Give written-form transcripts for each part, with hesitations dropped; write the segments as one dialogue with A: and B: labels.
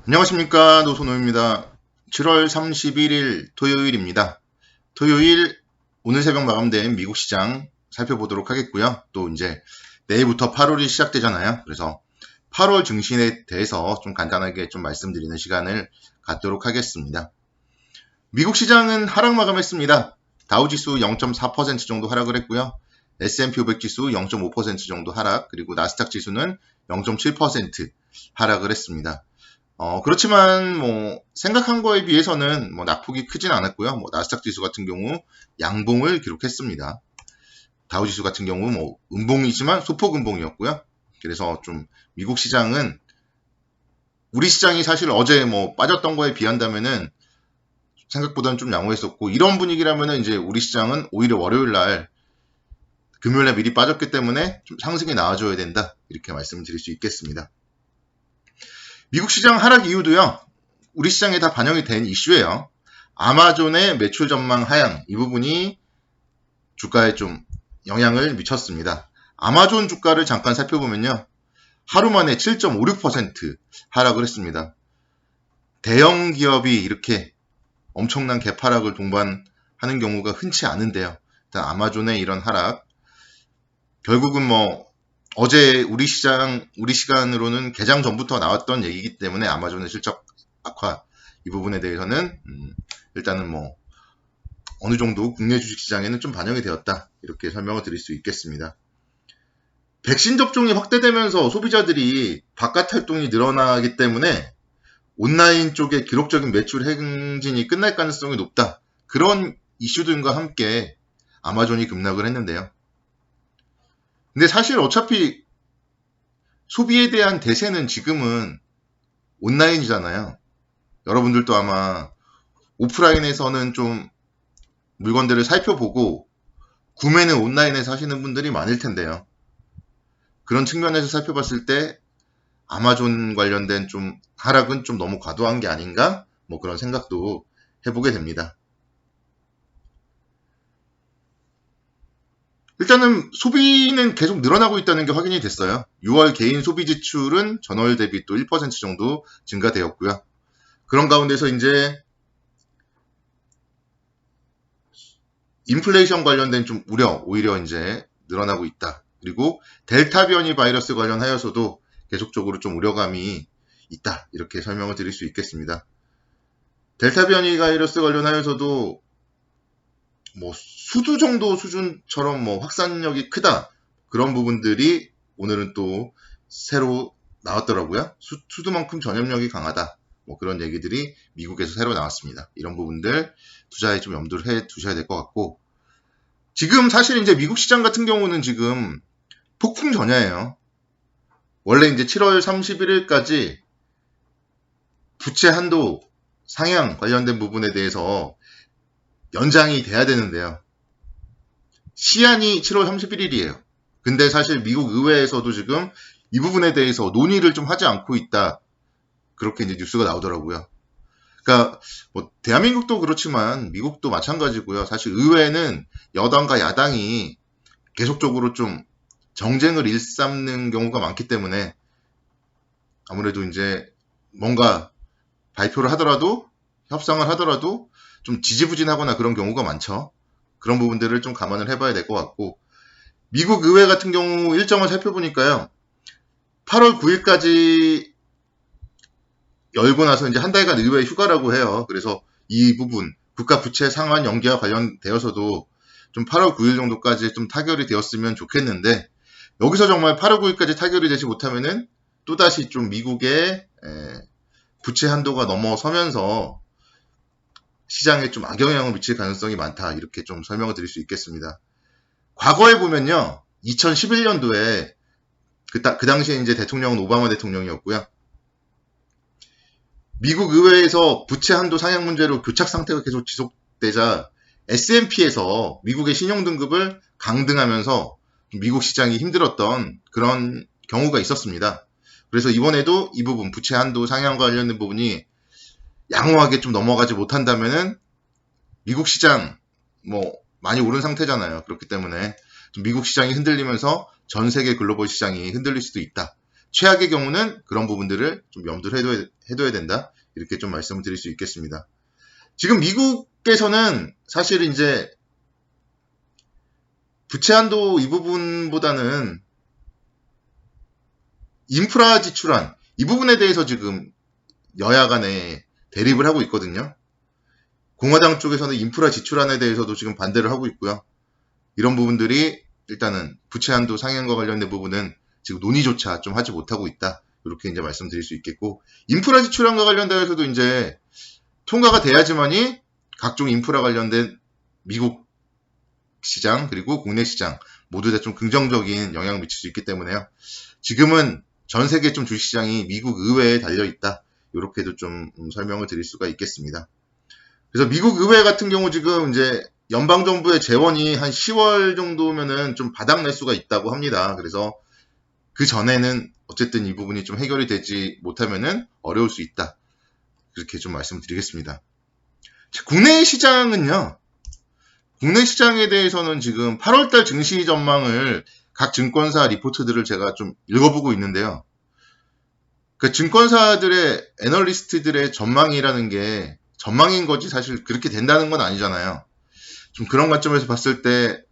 A: 안녕하십니까, 노선호입니다. 7월 31일 토요일입니다. 토요일 오늘 새벽 마감된 미국 시장 살펴보도록 하겠고요. 또 이제 내일부터 8월이 시작되잖아요. 그래서 8월 증시에 대해서 좀 간단하게 좀 말씀드리는 시간을 갖도록 하겠습니다. 미국 시장은 하락 마감했습니다. 다우지수 0.4% 정도 하락을 했고요. S&P 500 지수 0.5% 정도 하락, 그리고 나스닥 지수는 0.7% 하락을 했습니다. 그렇지만 생각한 거에 비해서는 낙폭이 크진 않았고요. 나스닥 지수 같은 경우 양봉을 기록했습니다. 다우 지수 같은 경우 음봉이지만 소폭 음봉이었고요. 그래서 좀 미국 시장은 우리 시장이 사실 어제 빠졌던 거에 비한다면은 생각보다는 좀 양호했었고, 이런 분위기라면은 이제 우리 시장은 오히려 월요일 날 금요일에 미리 빠졌기 때문에 좀 상승이 나와줘야 된다, 이렇게 말씀드릴 수 있겠습니다. 미국 시장 하락 이유도요, 우리 시장에 다 반영이 된 이슈예요. 아마존의 매출 전망 하향, 이 부분이 주가에 좀 영향을 미쳤습니다. 아마존 주가를 잠깐 살펴보면요, 하루 만에 7.56% 하락을 했습니다. 대형 기업이 이렇게 엄청난 개파락을 동반하는 경우가 흔치 않은데요. 일단 아마존의 이런 하락, 결국은 어제 우리 시간으로는 개장 전부터 나왔던 얘기이기 때문에 아마존의 실적 악화, 이 부분에 대해서는 일단은 어느 정도 국내 주식시장에는 좀 반영이 되었다, 이렇게 설명을 드릴 수 있겠습니다. 백신 접종이 확대되면서 소비자들이 바깥 활동이 늘어나기 때문에 온라인 쪽에 기록적인 매출 행진이 끝날 가능성이 높다, 그런 이슈들과 함께 아마존이 급락을 했는데요. 근데 사실 어차피 소비에 대한 대세는 지금은 온라인이잖아요. 여러분들도 아마 오프라인에서는 좀 물건들을 살펴보고 구매는 온라인에서 하시는 분들이 많을 텐데요. 그런 측면에서 살펴봤을 때 아마존 관련된 좀 하락은 좀 너무 과도한 게 아닌가? 그런 생각도 해보게 됩니다. 일단은 소비는 계속 늘어나고 있다는 게 확인이 됐어요. 6월 개인 소비 지출은 전월 대비 또 1% 정도 증가되었고요. 그런 가운데서 이제 인플레이션 관련된 좀 우려, 오히려 이제 늘어나고 있다. 그리고 델타 변이 바이러스 관련하여서도 계속적으로 좀 우려감이 있다, 이렇게 설명을 드릴 수 있겠습니다. 델타 변이 바이러스 관련하여서도 수두 정도 수준처럼 확산력이 크다, 그런 부분들이 오늘은 또 새로 나왔더라고요. 수두만큼 전염력이 강하다, 그런 얘기들이 미국에서 새로 나왔습니다. 이런 부분들 투자에 좀 염두를 해 두셔야 될 것 같고, 지금 사실 이제 미국 시장 같은 경우는 지금 폭풍 전야예요. 원래 이제 7월 31일까지 부채 한도 상향 관련된 부분에 대해서 연장이 돼야 되는데요. 시한이 7월 31일이에요. 근데 사실 미국 의회에서도 지금 이 부분에 대해서 논의를 좀 하지 않고 있다, 그렇게 이제 뉴스가 나오더라고요. 그러니까 대한민국도 그렇지만 미국도 마찬가지고요. 사실 의회는 여당과 야당이 계속적으로 좀 정쟁을 일삼는 경우가 많기 때문에 아무래도 이제 뭔가 발표를 하더라도, 협상을 하더라도 좀 지지부진하거나 그런 경우가 많죠. 그런 부분들을 좀 감안을 해봐야 될 것 같고, 미국 의회 같은 경우 일정을 살펴보니까요, 8월 9일까지 열고 나서 이제 한 달간 의회 휴가라고 해요. 그래서 이 부분, 국가 부채 상환 연기와 관련되어서도 좀 8월 9일 정도까지 좀 타결이 되었으면 좋겠는데, 여기서 정말 8월 9일까지 타결이 되지 못하면은 또다시 좀 미국의 부채 한도가 넘어서면서 시장에 좀 악영향을 미칠 가능성이 많다, 이렇게 좀 설명을 드릴 수 있겠습니다. 과거에 보면요, 2011년도에 그 당시에 이제 대통령은 오바마 대통령이었고요. 미국 의회에서 부채 한도 상향 문제로 교착 상태가 계속 지속되자 S&P에서 미국의 신용 등급을 강등하면서 미국 시장이 힘들었던 그런 경우가 있었습니다. 그래서 이번에도 이 부분, 부채 한도 상향과 관련된 부분이 양호하게 좀 넘어가지 못한다면은 미국 시장 많이 오른 상태잖아요. 그렇기 때문에 좀 미국 시장이 흔들리면서 전 세계 글로벌 시장이 흔들릴 수도 있다, 최악의 경우는 그런 부분들을 좀 염두를 해둬야 된다. 이렇게 좀 말씀을 드릴 수 있겠습니다. 지금 미국에서는 사실 이제 부채 한도 이 부분보다는 인프라 지출안 이 부분에 대해서 지금 여야 간에 대립을 하고 있거든요. 공화당 쪽에서는 인프라 지출안에 대해서도 지금 반대를 하고 있고요. 이런 부분들이 일단은 부채 한도 상향과 관련된 부분은 지금 논의조차 좀 하지 못하고 있다. 이렇게 이제 말씀드릴 수 있겠고, 인프라 지출안과 관련돼서도 이제 통과가 돼야지만이 각종 인프라 관련된 미국 시장 그리고 국내 시장 모두 다 좀 긍정적인 영향을 미칠 수 있기 때문에요. 지금은 전 세계 좀 주식시장이 미국 의회에 달려있다. 이렇게도 좀 설명을 드릴 수가 있겠습니다. 그래서 미국 의회 같은 경우 지금 이제 연방정부의 재원이 한 10월 정도면은 좀 바닥날 수가 있다고 합니다. 그래서 그 전에는 어쨌든 이 부분이 좀 해결이 되지 못하면은 어려울 수 있다. 그렇게 좀 말씀드리겠습니다. 국내 시장은요. 국내 시장에 대해서는 지금 8월달 증시 전망을 각 증권사 리포트들을 제가 좀 읽어보고 있는데요. 그 증권사들의 애널리스트들의 전망이라는 게 전망인 거지 사실 그렇게 된다는 건 아니잖아요. 좀 그런 관점에서 봤을 때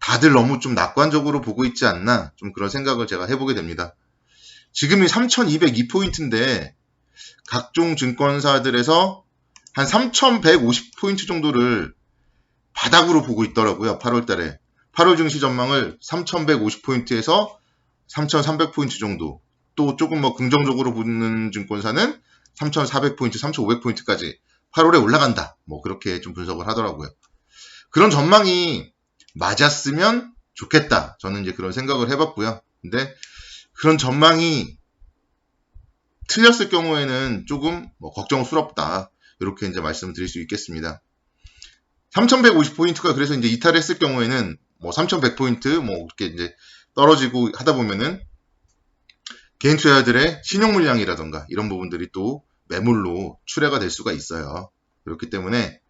A: 다들 너무 좀 낙관적으로 보고 있지 않나 좀 그런 생각을 제가 해보게 됩니다. 지금이 3202포인트인데 각종 증권사들에서 한 3150포인트 정도를 바닥으로 보고 있더라고요. 8월 달에. 8월 증시 전망을 3150포인트에서 3300포인트 정도. 또 조금 뭐 긍정적으로 보는 증권사는 3400포인트, 3500포인트까지 8월에 올라간다. 뭐 그렇게 좀 분석을 하더라고요. 그런 전망이 맞았으면 좋겠다. 저는 이제 그런 생각을 해봤고요. 근데 그런 전망이 틀렸을 경우에는 조금 뭐 걱정스럽다. 이렇게 이제 말씀드릴 수 있겠습니다. 3150포인트가 그래서 이제 이탈했을 경우에는 뭐 3100포인트 뭐 이렇게 이제 떨어지고 하다 보면은 개인 투자자들의 신용 물량이라던가 이런 부분들이 또 매물로 출회가 될 수가 있어요. 그렇기 때문에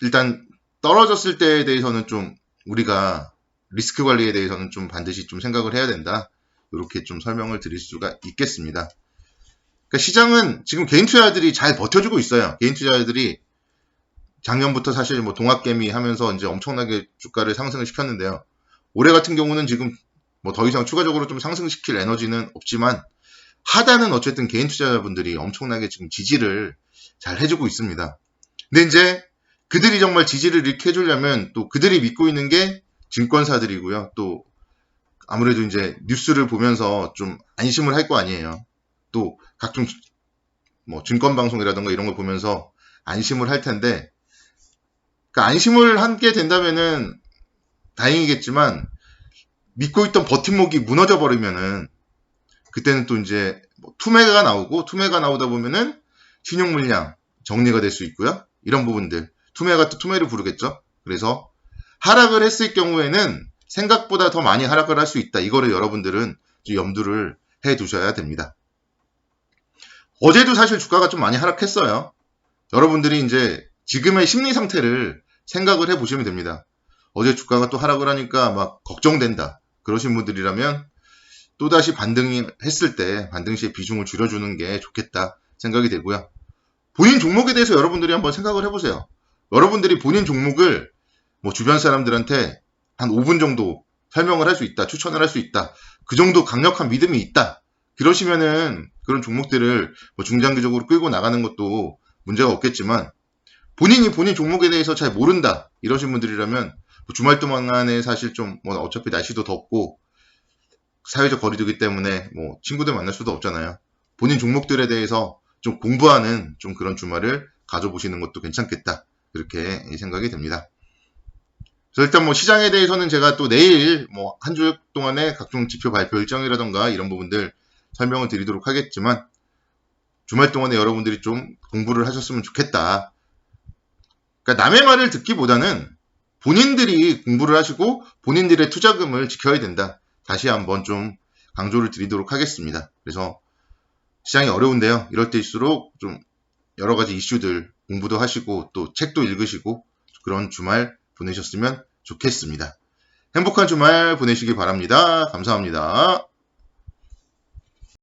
A: 일단 떨어졌을 때에 대해서는 좀 우리가 리스크 관리에 대해서는 좀 반드시 좀 생각을 해야 된다. 이렇게 좀 설명을 드릴 수가 있겠습니다. 그러니까 시장은 지금 개인 투자자들이 잘 버텨주고 있어요. 개인 투자자들이 작년부터 사실 뭐 동학개미 하면서 이제 엄청나게 주가를 상승을 시켰는데요. 올해 같은 경우는 지금 뭐 더 이상 추가적으로 좀 상승시킬 에너지는 없지만 하단은 어쨌든 개인 투자자분들이 엄청나게 지금 지지를 잘 해주고 있습니다. 근데 이제 그들이 정말 지지를 이렇게 해주려면 또 그들이 믿고 있는 게 증권사들이고요. 또 아무래도 이제 뉴스를 보면서 좀 안심을 할 거 아니에요. 또 각종 뭐 증권방송이라든가 이런 걸 보면서 안심을 할 텐데, 그러니까 안심을 하게 된다면은 다행이겠지만 믿고 있던 버팀목이 무너져 버리면은 그때는 또 이제 뭐 투매가 나오고 투매가 나오다 보면은 신용 물량 정리가 될 수 있고요. 이런 부분들 투매가 또 투매를 부르겠죠. 그래서 하락을 했을 경우에는 생각보다 더 많이 하락을 할 수 있다. 이거를 여러분들은 좀 염두를 해 두셔야 됩니다. 어제도 사실 주가가 좀 많이 하락했어요. 여러분들이 이제 지금의 심리 상태를 생각을 해 보시면 됩니다. 어제 주가가 또 하락을 하니까 막 걱정된다. 그러신 분들이라면 또다시 반등이 했을 때 반등 시에 비중을 줄여주는 게 좋겠다 생각이 되고요. 본인 종목에 대해서 여러분들이 한번 생각을 해보세요. 여러분들이 본인 종목을 뭐 주변 사람들한테 한 5분 정도 설명을 할 수 있다, 추천을 할 수 있다, 그 정도 강력한 믿음이 있다. 그러시면은 그런 종목들을 뭐 중장기적으로 끌고 나가는 것도 문제가 없겠지만 본인이 본인 종목에 대해서 잘 모른다 이러신 분들이라면 뭐 주말 동안에 사실 좀 뭐 어차피 날씨도 덥고 사회적 거리두기 때문에 뭐 친구들 만날 수도 없잖아요. 본인 종목들에 대해서 좀 공부하는 좀 그런 주말을 가져보시는 것도 괜찮겠다. 그렇게 생각이 됩니다. 그래서 일단 뭐 시장에 대해서는 제가 또 내일 뭐 한 주 동안의 각종 지표 발표 일정이라던가 이런 부분들 설명을 드리도록 하겠지만 주말 동안에 여러분들이 좀 공부를 하셨으면 좋겠다. 그러니까 남의 말을 듣기보다는 본인들이 공부를 하시고 본인들의 투자금을 지켜야 된다. 다시 한번 좀 강조를 드리도록 하겠습니다. 그래서 시장이 어려운데요. 이럴 때일수록 좀 여러 가지 이슈들 공부도 하시고 또 책도 읽으시고 그런 주말 보내셨으면 좋겠습니다. 행복한 주말 보내시기 바랍니다. 감사합니다.